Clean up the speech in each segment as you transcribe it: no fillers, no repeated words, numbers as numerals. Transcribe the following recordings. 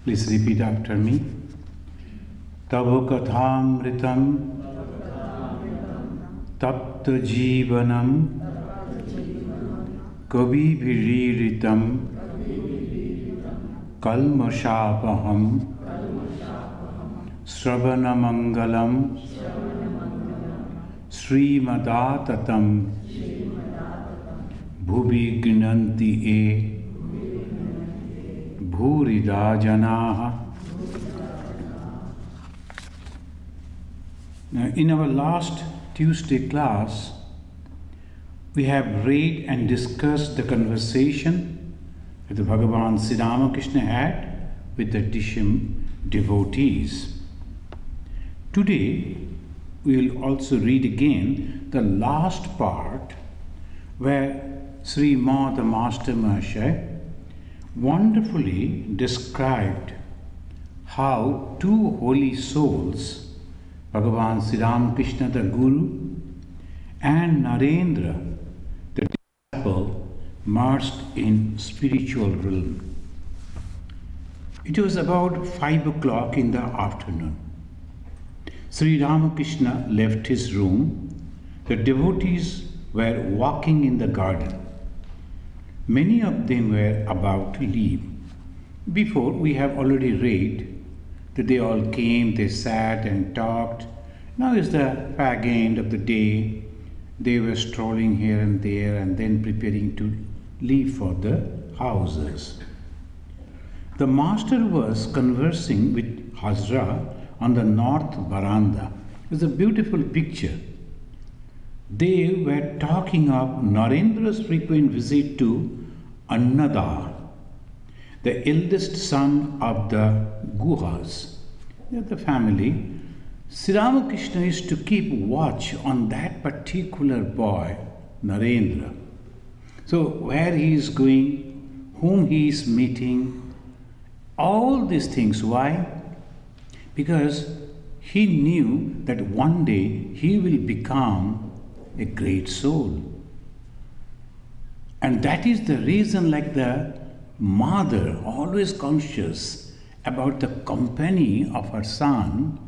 Please repeat after me. Tava kathamritam tapta jivanam kavi viriritam kalmashapaham sravanamangalam srimadatam bhuvi gnanti e bhurida janaha. Now, in our last Tuesday class, we have read and discussed the conversation that the Bhagavan Sri Ramakrishna had with the devotees. Today, we will also read again the last part where Sri Mata Master Mahasaya wonderfully described how two holy souls, Bhagavan Sri Ramakrishna the Guru and Narendra the disciple, merged in spiritual realm. It was about 5 o'clock in the afternoon. Sri Ramakrishna left his room. The devotees were walking in the garden. Many of them were about to leave. Before, we have already read that they all came, they sat and talked. Now is the fag end of the day. They were strolling here and there and then preparing to leave for the houses. The master was conversing with Hazra on the north veranda. It was a beautiful picture. They were talking of Narendra's frequent visit to Annada, the eldest son of the Guhas, the family. Sri Ramakrishna is to keep watch on that particular boy, Narendra. So where he is going, whom he is meeting, all these things. Why? Because he knew that one day he will become a great soul. And that is the reason, like the mother, always conscious about the company of her son,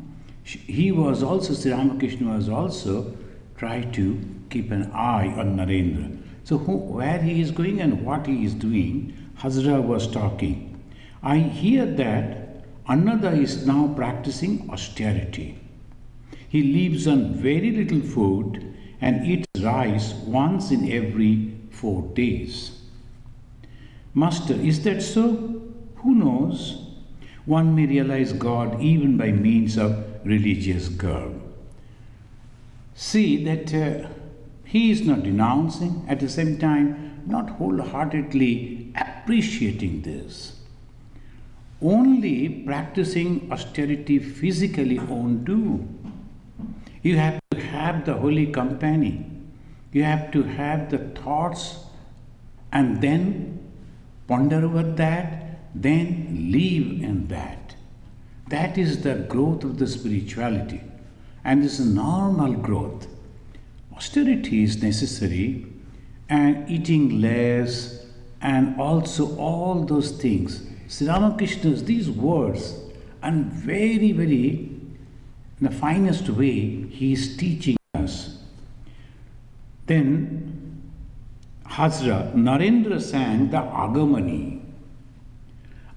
he was also, Sri Ramakrishna was also trying to keep an eye on Narendra. So where he is going and what he is doing, Hazra was talking. I hear that Annada is now practicing austerity. He lives on very little food and eats rice once in every 4 days. Master, is that so? Who knows? One may realize God even by means of religious garb. See that he is not denouncing, at the same time not wholeheartedly appreciating this. Only practicing austerity physically won't do. You have to have the holy company. You have to have the thoughts and then ponder over that, then live in that. That is the growth of the spirituality. And this is normal growth. Austerity is necessary, and eating less, and also all those things. Sri Ramakrishna's these words, and very, very, in the finest way, he is teaching us. Then Hazra, Narendra sang the Agamani.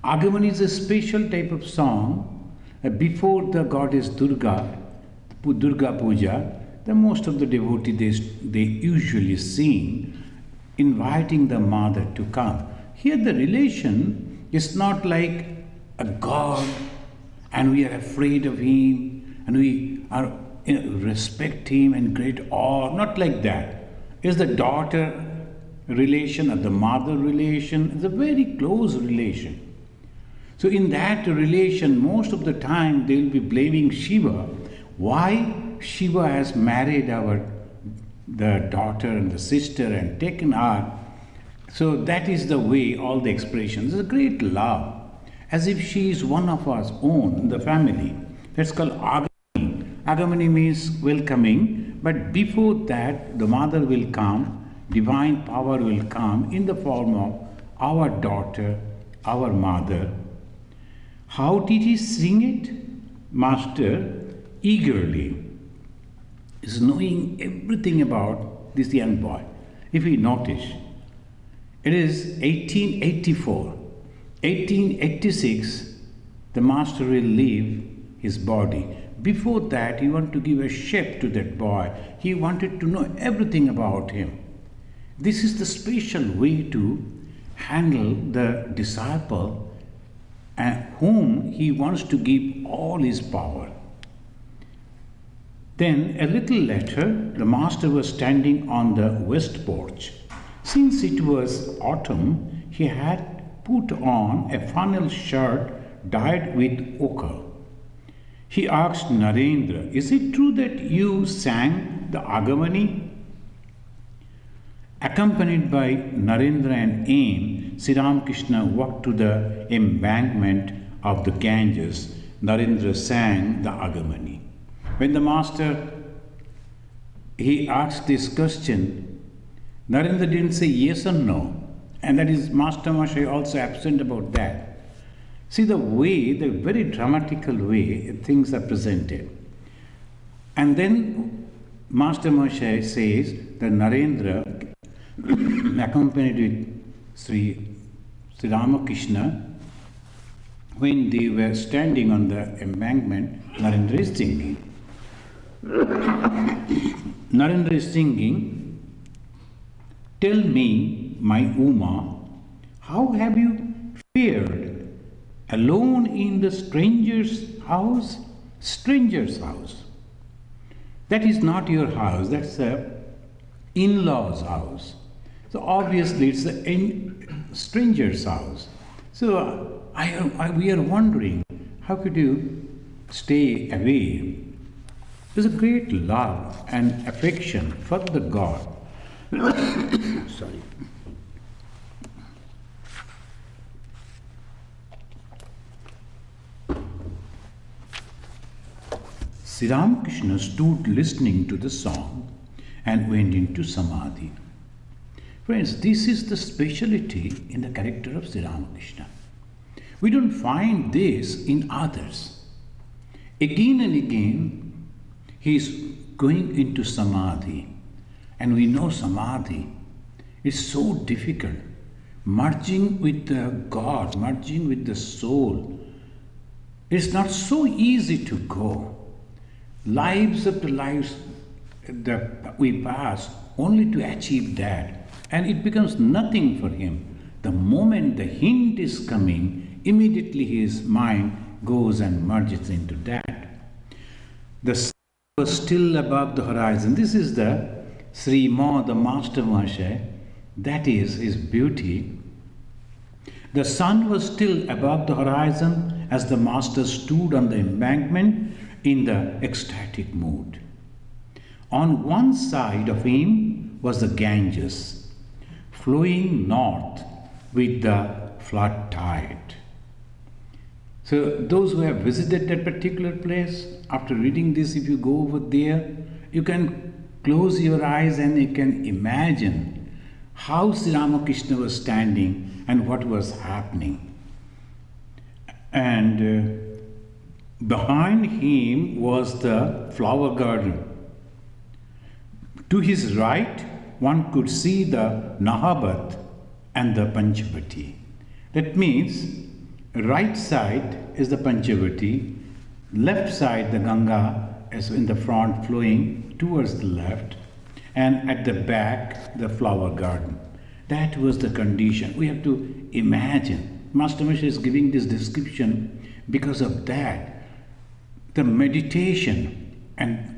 Agamani is a special type of song. Before the goddess Durga Puja, the most of the devotees, they usually sing, inviting the mother to come. Here the relation is not like a god and we are afraid of him and we are respect him and great awe, not like that. It's the daughter relation or the mother relation. It's a very close relation. So in that relation, most of the time they will be blaming Shiva. Why Shiva has married the daughter and the sister and taken her. So that is the way, all the expressions. It's a great love, as if she is one of us own in the family. That's called Agamani. Agamani means welcoming, but before that, the mother will come, divine power will come in the form of our daughter, our mother. How did he sing it? Master eagerly is knowing everything about this young boy. If we notice, it is 1884. 1886, the master will leave his body. Before that, he wanted to give a shape to that boy. He wanted to know everything about him. This is the special way to handle the disciple and whom he wants to give all his power. Then a little later, the master was standing on the west porch. Since it was autumn, he had put on a flannel shirt dyed with ochre. He asked Narendra, "Is it true that you sang the Agamani?" Accompanied by Narendra and Aim, Sri Ramakrishna walked to the embankment of the Ganges. Narendra sang the Agamani. When the master he asked this question, Narendra didn't say yes or no, and that is Master Moshe also absent about that. See the way, the very dramatical way things are presented. And then Master Moshe says that Narendra, accompanied with Sri Ramakrishna, when they were standing on the embankment, Narendra is singing. Narendra is singing, "Tell me, my Uma, how have you fared? Alone in the stranger's house?" Stranger's house. That is not your house, that's a in-law's house. So obviously it's a stranger's house. So we are wondering, how could you stay away? There's a great love and affection for the God. Sorry. Sri Ramakrishna stood listening to the song and went into Samadhi. Friends, this is the speciality in the character of Sri Ramakrishna. We don't find this in others. Again and again, he is going into Samadhi. And we know Samadhi is so difficult. Merging with the God, merging with the soul. It's not so easy to go. Lives after lives that we pass only to achieve that. And it becomes nothing for him. The moment the hint is coming, immediately his mind goes and merges into that. The sun was still above the horizon. This is the Sri Ma, the Master Moshe. That is his beauty. The sun was still above the horizon as the Master stood on the embankment in the ecstatic mood. On one side of him was the Ganges, flowing north with the flood tide. So those who have visited that particular place, after reading this, if you go over there, you can close your eyes and you can imagine how Sri Ramakrishna was standing and what was happening. And behind him was the flower garden. To his right, one could see the Nahabat and the Panchavati. That means right side is the Panchavati, left side the Ganga is in the front flowing towards the left, and at the back the flower garden. That was the condition. We have to imagine. Master Moshe is giving this description because of that. The meditation and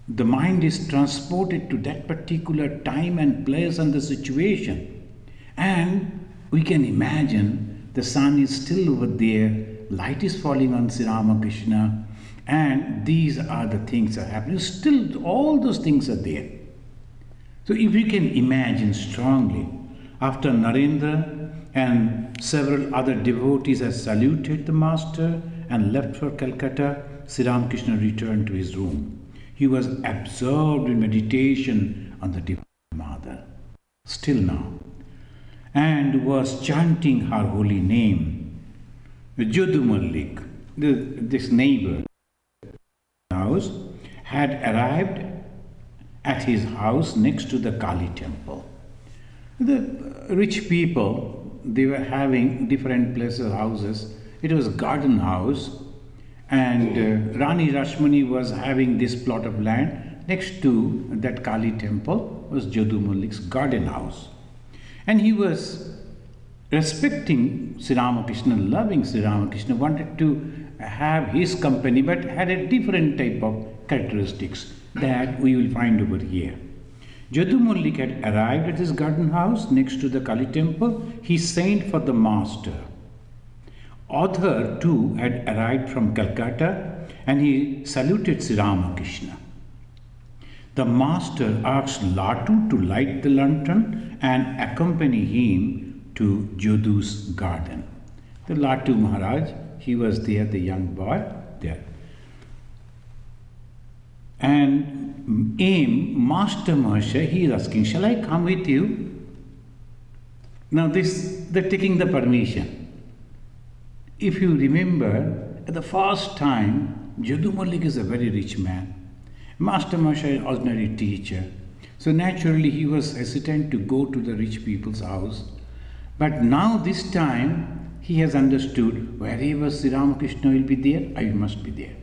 the mind is transported to that particular time and place and the situation. And we can imagine the sun is still over there, light is falling on Sri Ramakrishna, and these are the things that are happening. Still, all those things are there. So if we can imagine strongly, after Narendra and several other devotees had saluted the Master and left for Calcutta, Sri Ramakrishna returned to his room. He was absorbed in meditation on the Divine Mother, still now, and was chanting her holy name. Jodu Malik, this neighbor house, had arrived at his house next to the Kali temple. The rich people, they were having different places, houses. It was a garden house, and Rani Rashmani was having this plot of land next to that Kali temple was Jodu Malik's garden house. And he was respecting Sri Ramakrishna, loving Sri Ramakrishna, wanted to have his company, but had a different type of characteristics that we will find over here. Jodu Malik had arrived at his garden house next to the Kali temple. He sent for the master. Author too had arrived from Calcutta, and he saluted Sri Ramakrishna. The master asked Latu to light the lantern and accompany him to Jodu's garden. The Latu Maharaj, he was there, the young boy there. And Master Maharshya, he is asking, shall I come with you? Now they're taking the permission. If you remember, at the first time, Jodu Malik is a very rich man. Master Maharshya is an ordinary teacher. So naturally he was hesitant to go to the rich people's house. But now this time, he has understood, wherever Sri Ramakrishna will be there, I must be there.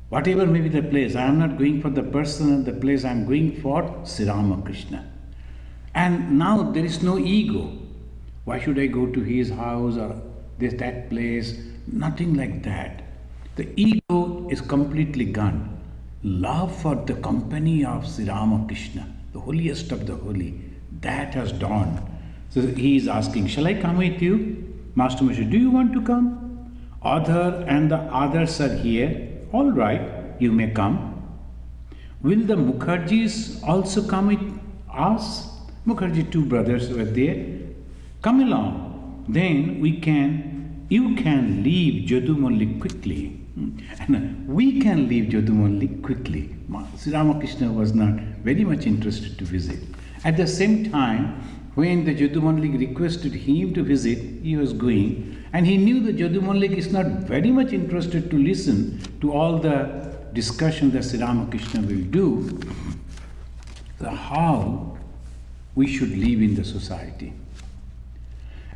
Whatever may be the place, I am not going for the person and the place, I am going for Sri Ramakrishna. And now there is no ego. Why should I go to his house or that place? Nothing like that. The ego is completely gone. Love for the company of Sri Ramakrishna, the holiest of the holy, that has dawned. So he is asking, shall I come with you? Master Maharshya, do you want to come? Author and the others are here. All right, you may come. Will the Mukherjees also come with us? Mukherjee, two brothers were there. Come along. Then you can leave Jodu Malik quickly. And we can leave Jodu Malik quickly. Sri Ramakrishna was not very much interested to visit. At the same time, when the Jodu Malik requested him to visit, he was going. And he knew that Jodu Malik is not very much interested to listen to all the discussion that Sri Ramakrishna will do. So how we should live in the society.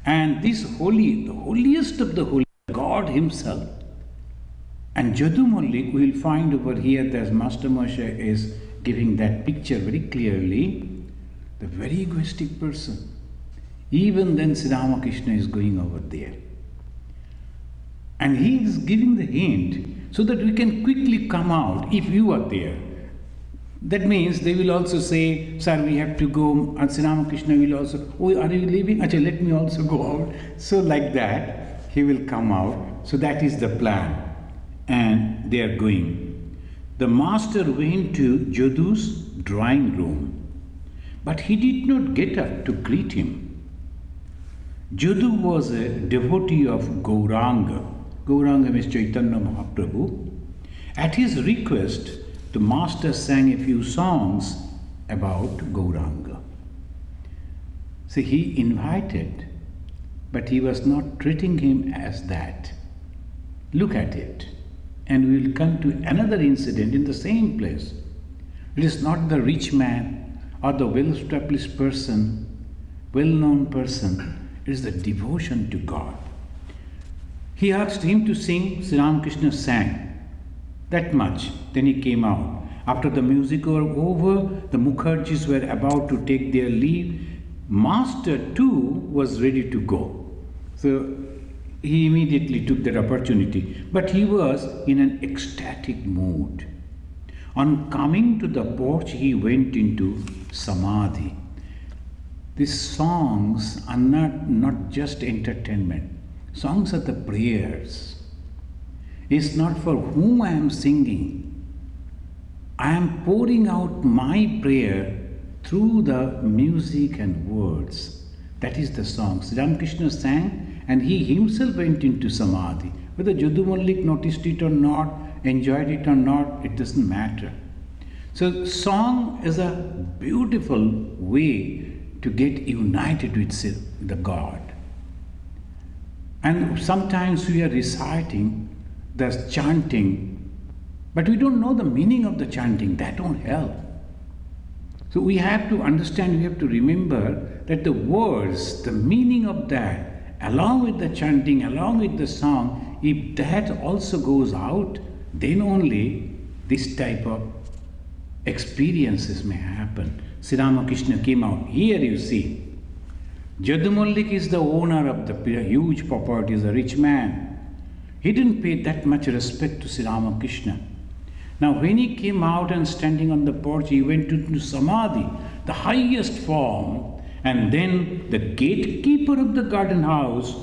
And this holy, the holiest of the holy, God himself. And Jodu Malik, we will find over here that Master Maharshya is giving that picture very clearly. The very egoistic person. Even then Sri Ramakrishna is going over there. And he is giving the hint so that we can quickly come out if you are there. That means they will also say, sir, we have to go. And Sri Ramakrishna will also, oh, are you leaving? Achha, let me also go out. So like that, he will come out. So that is the plan. And they are going. The master went to Jodu's drawing room. But he did not get up to greet him. Jodu was a devotee of Gauranga. Gauranga means Chaitanya Mahaprabhu. At his request, the master sang a few songs about Gauranga. So he invited, but he was not treating him as that. Look at it. And we will come to another incident in the same place. It is not the rich man or the well-established person, well-known person. It is the devotion to God. He asked him to sing. Sri Ramakrishna sang that much. Then he came out. After the music was over, the Mukherjees were about to take their leave. Master too was ready to go. So he immediately took that opportunity. But he was in an ecstatic mood. On coming to the porch, he went into Samadhi. These songs are not just entertainment. Songs are the prayers. It's not for whom I am singing. I am pouring out my prayer through the music and words. That is the song. Sri Ramakrishna sang and he himself went into Samadhi. Whether Jodu Malik noticed it or not, enjoyed it or not, it doesn't matter. So song is a beautiful way to get united with the God. And sometimes we are reciting the chanting, but we don't know the meaning of the chanting. That won't help. So we have to understand, we have to remember that the words, the meaning of that, along with the chanting, along with the song, if that also goes out, then only this type of experiences may happen. Sri Ramakrishna came out. Here you see, Jadumullik is the owner of the huge property, is a rich man. He didn't pay that much respect to Sri Ramakrishna. Now when he came out and standing on the porch, he went to Samadhi, the highest form, and then the gatekeeper of the garden house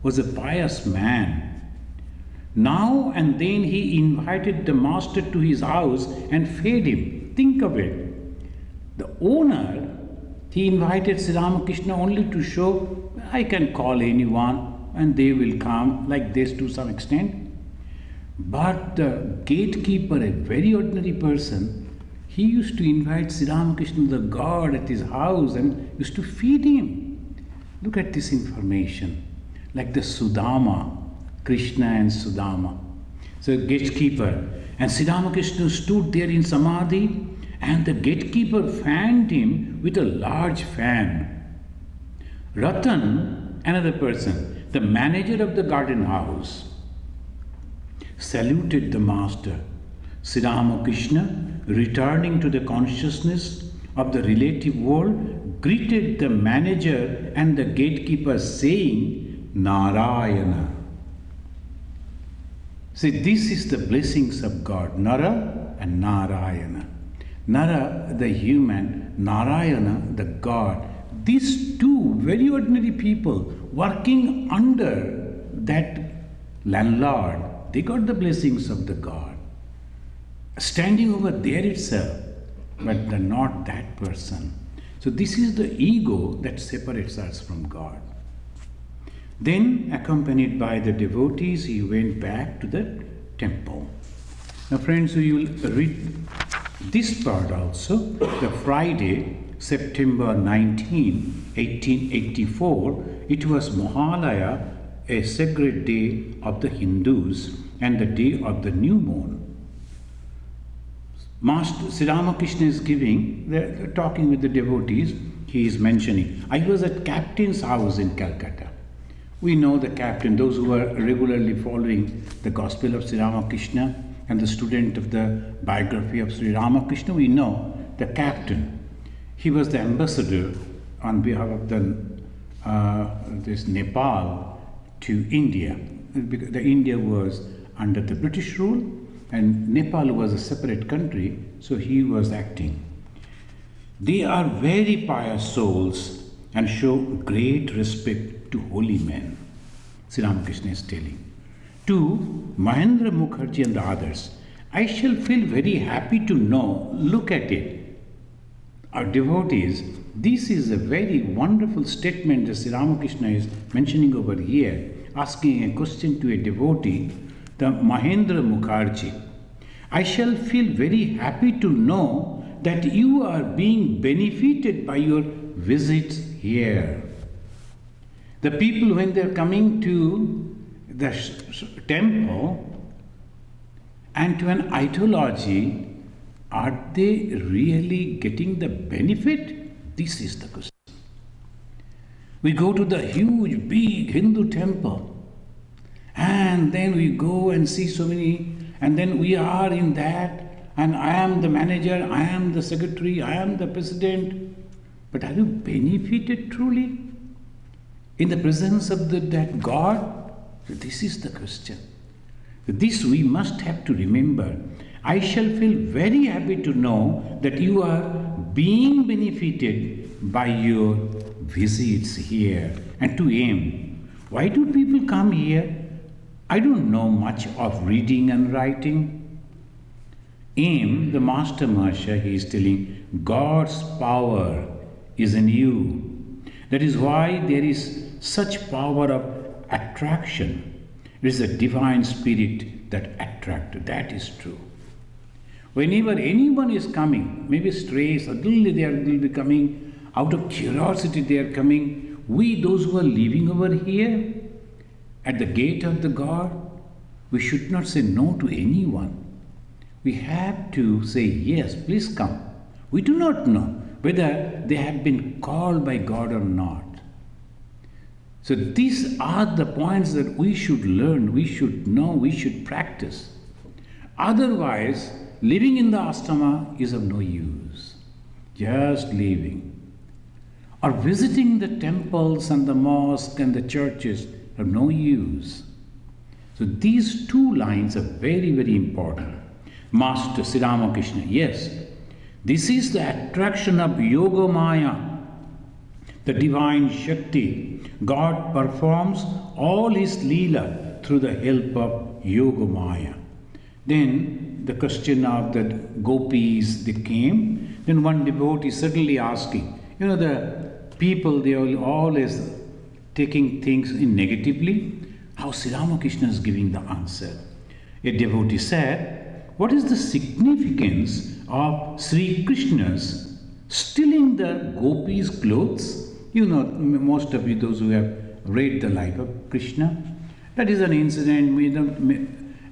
was a pious man. Now and then he invited the master to his house and fed him. Think of it. The owner, he invited Sri Ramakrishna only to show, I can call anyone and they will come, like this to some extent. But the gatekeeper, a very ordinary person, he used to invite Sri Ramakrishna, the God, at his house and used to feed him. Look at this information, like the Sudama, Krishna and Sudama. So gatekeeper, and Sri Ramakrishna stood there in Samadhi, and the gatekeeper fanned him with a large fan. Ratan, another person, the manager of the garden house, saluted the master. Sri Ramakrishna, returning to the consciousness of the relative world, greeted the manager and the gatekeeper saying, Narayana. See, this is the blessings of God, Nara and Narayana. Nara, the human, Narayana, the God. These two very ordinary people working under that landlord, they got the blessings of the God. Standing over there itself, but they're not that person. So this is the ego that separates us from God. Then, accompanied by the devotees, he went back to the temple. Now friends, we will read this part also. The Friday, September 19, 1884, it was Mahalaya, a sacred day of the Hindus and the day of the new moon. Master Sri Ramakrishna is giving, they're talking with the devotees, he is mentioning, I was at Captain's house in Calcutta. We know the captain, those who are regularly following the Gospel of Sri Ramakrishna and the student of the biography of Sri Ramakrishna, we know the captain. He was the ambassador on behalf of this Nepal to India. The India was under the British rule and Nepal was a separate country, so he was acting. They are very pious souls and show great respect to holy men, Sri Ramakrishna is telling. To Mahendra Mukherjee and the others, I shall feel very happy to know, look at it. Our devotees, this is a very wonderful statement that Sri Ramakrishna is mentioning over here, asking a question to a devotee, the Mahendra Mukherjee. I shall feel very happy to know that you are being benefited by your visits here. The people, when they are coming to the temple and to an ideology, are they really getting the benefit? This is the question. We go to the huge, big Hindu temple and then we go and see so many, and then we are in that, and I am the manager, I am the secretary, I am the president. But are you benefited truly in the presence of that God? This is the question. This we must have to remember. I shall feel very happy to know that you are being benefited by your visits here and to aim. Why do people come here? I don't know much of reading and writing. Aim, the master Marsha, he is telling, God's power is in you. That is why there is such power of attraction. It is the divine spirit that attracts. That is true. Whenever anyone is coming, maybe stray, suddenly they will be coming, out of curiosity they are coming. We, those who are living over here, At the gate of the God, we should not say no to anyone. We have to say, yes, please come. We do not know whether they have been called by God or not. So these are the points that we should learn, we should know, we should practice. Otherwise, living in the ashrama is of no use. Just living. Or visiting the temples and the mosques and the churches are of no use. So these two lines are very, very important. Master Sri Ramakrishna, yes, this is the attraction of Yoga Maya, the divine Shakti. God performs all his Leela through the help of Yoga Maya. Then the question of the gopis, they came. Then one devotee suddenly asking, the people, they are always taking things in negatively. How Sri Ramakrishna is giving the answer. A devotee said, what is the significance of Sri Krishna's stealing the gopis' clothes? Most of you, those who have read the life of Krishna, that is an incident.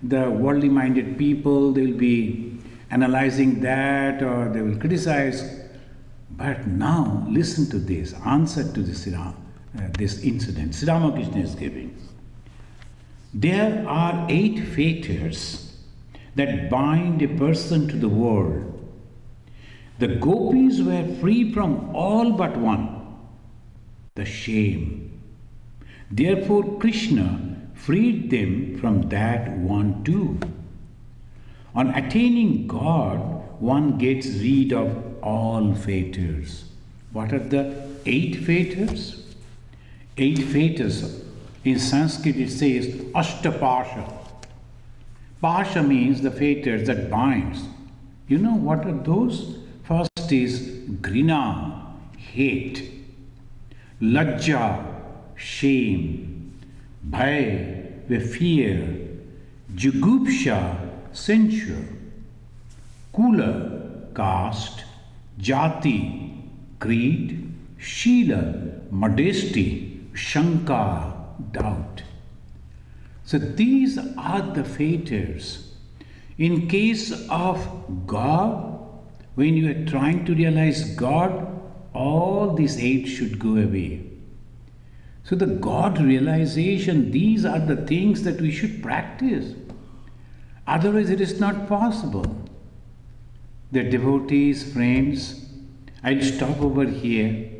The worldly minded people, they will be analyzing that or they will criticize. But now listen to this answer to this incident Sri Ramakrishna is giving. There are 8 fetters that bind a person to the world. The gopis were free from all but one, the shame. Therefore Krishna freed them from that one too. On attaining God, one gets rid of all fetters. What are the 8 fetters? 8 fetters. In Sanskrit it says Ashtapasha. Pasha means the fetters that binds. You know what are those? First is Grina, hate. Lajja, shame. Bhay, fear. Jugupsha, censure. Kula, caste. Jati, creed. Shila, modesty. Shanka, doubt. So these are the fetters. In case of God, when you are trying to realize God, all these 8 should go away. So the God realization, these are the things that we should practice. Otherwise it is not possible. The devotees, friends, I'll stop over here.